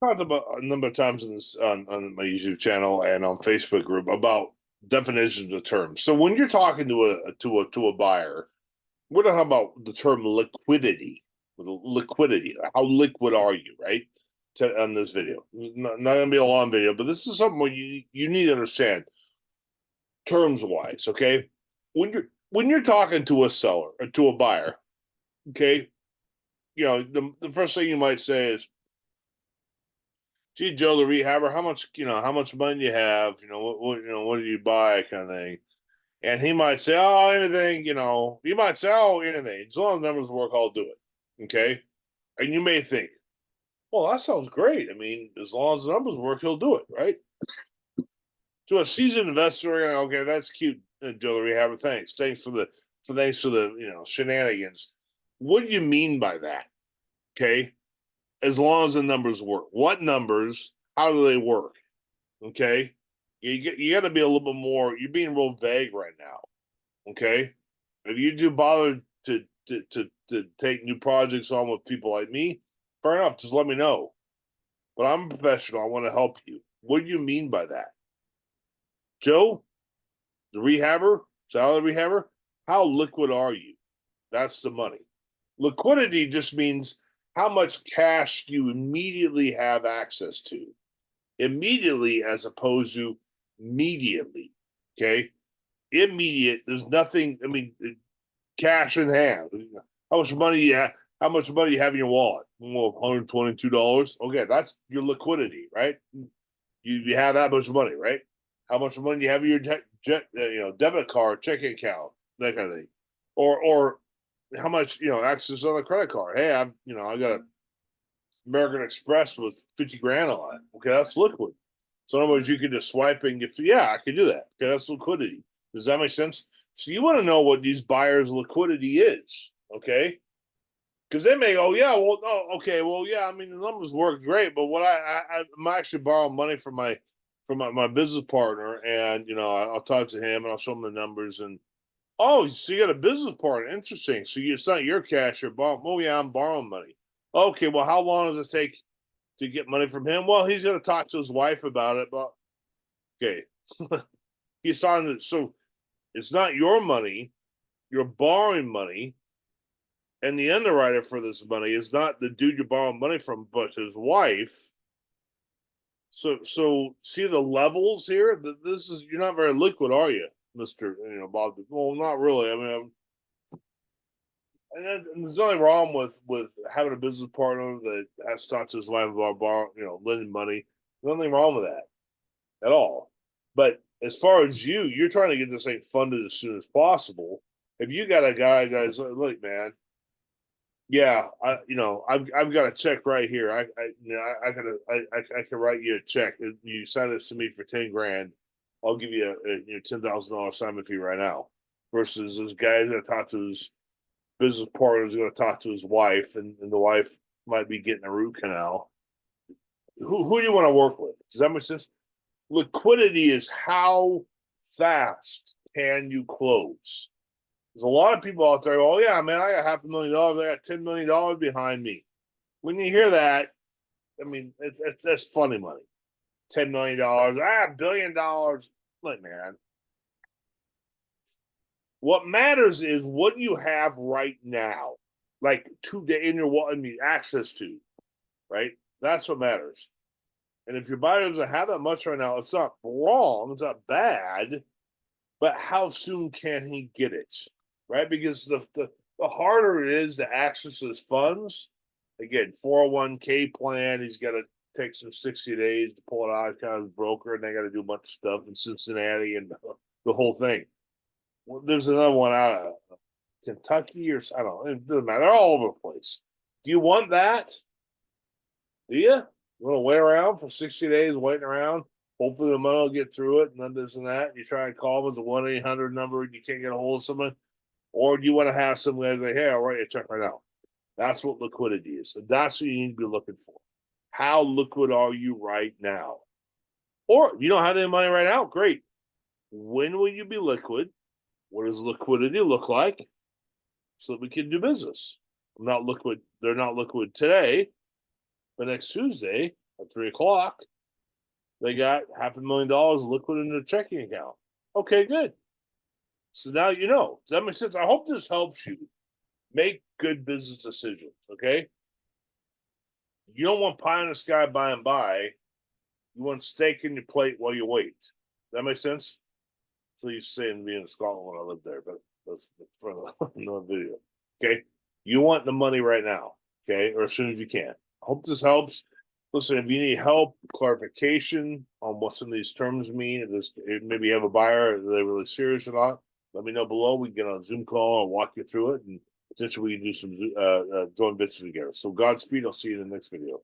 talked about a number of times in this on my YouTube channel and on Facebook group about definitions of terms. So when you're talking to a buyer, we're talking about the term liquidity. Liquidity. How liquid are you, right? On this video, not going to be a long video, but this is something where you need to understand terms wise. Okay, when you're talking to a seller or to a buyer, okay, the first thing you might say is, "Gee, Joe, the rehabber, how much money do you have? What did you buy?" Kind of thing. And he might say, "Oh, anything." He might say, "Oh, anything. As long as numbers work, I'll do it." Okay, and you may think, "Well, that sounds great. I mean, as long as the numbers work, he'll do it, right?" To a seasoned investor, okay, that's cute, Joe, the rehabber. Thanks for the shenanigans. What do you mean by that? Okay, as long as the numbers work. What numbers? How do they work? Okay, you got to be a little bit more. You're being real vague right now. Okay, if you do bother to take new projects on with people like me, fair enough. Just let me know. But I'm a professional. I want to help you. What do you mean by that, Joe? The rehabber, salary rehabber. How liquid are you? That's the money. Liquidity just means how much cash you immediately have access to. Immediately as opposed to immediately. Okay. Immediate, there's nothing, I mean, cash in hand. How much money you have? How much money you have in your wallet? Well, $122. Okay, that's your liquidity, right? You have that much money, right? How much money you have in your debit card, checking account, that kind of thing, or how much access on a credit card. Hey, I got American Express with 50 grand on it. Okay, that's liquid. So in other words, you can just swipe and get. Yeah, I can do that. Okay, that's liquidity. Does that make sense? So you want to know what these buyers' liquidity is, okay? Because they may go, yeah, well, no, okay, well, yeah, I mean the numbers work great, but what I'm actually borrowing money from my business partner, and I'll talk to him and I'll show him the numbers, and oh, so you got a business partner, interesting. So it's not your cash, you're borrowing. Oh yeah, I'm borrowing money. Okay, well, how long does it take to get money from him? Well, he's going to talk to his wife about it, but okay, he's signed it. So it's not your money, you're borrowing money, and the underwriter for this money is not the dude you're borrowing money from, but his wife. So see the levels here. This is you're not very liquid, are you, Mister? Bob. Well, not really. I mean, and there's nothing wrong with having a business partner that has to talk to his wife about lending money. There's nothing wrong with that at all. But as far as you're trying to get this thing funded as soon as possible. If you got a guy that's like, look, man, yeah, I've got a check right here. I can write you a check. You sign this to me for 10 grand. I'll give you a $10,000 assignment fee right now. Versus this guy that talked to his business partner is going to talk to his wife, and the wife might be getting a root canal. Who do you want to work with? Does that make sense? Liquidity is how fast can you close? There's a lot of people out there. Oh yeah, man, I got $500,000. I got $10 million behind me. When you hear that, I mean, that's funny money. $10 million, $1 billion. Look, man, what matters is what you have right now, like today in your wallet, I mean, access to, right? That's what matters. And if your buyer doesn't have that much right now, it's not wrong, it's not bad, but how soon can he get it, right? Because the harder it is to access his funds, again, 401k plan, he's got to take some 60 days to pull it out, kind of broker, and they got to do a bunch of stuff in Cincinnati and the whole thing. There's another one out of Kentucky or I don't know. It doesn't matter. They're all over the place. Do you want that? Do you? You want to wait around for 60 days, waiting around? Hopefully the money will get through it, and then this and that. You try and call them as a 1-800 number, and you can't get a hold of someone. Or do you want to have somebody say, hey, I'll write you a check right now? That's what liquidity is. And that's what you need to be looking for. How liquid are you right now? Or if you don't have any money right now, great. When will you be liquid? What does liquidity look like? So that we can do business. I'm not liquid. They're not liquid today, but next Tuesday At 3 o'clock, they got $500,000 liquid in their checking account. Okay, good. So now you know. Does that make sense? I hope this helps you make good business decisions. Okay. You don't want pie in the sky by and by. You want steak in your plate while you wait. Does that make sense? So you say in being in Scotland when I lived there, but that's for another video. Okay. You want the money right now. Okay. Or as soon as you can. Hope this helps. Listen, if you need help, clarification on what some of these terms mean, if maybe you have a buyer, are they really serious or not? Let me know below. We can get on a Zoom call and walk you through it, and potentially we can do some joint ventures together. So Godspeed. I'll see you in the next video.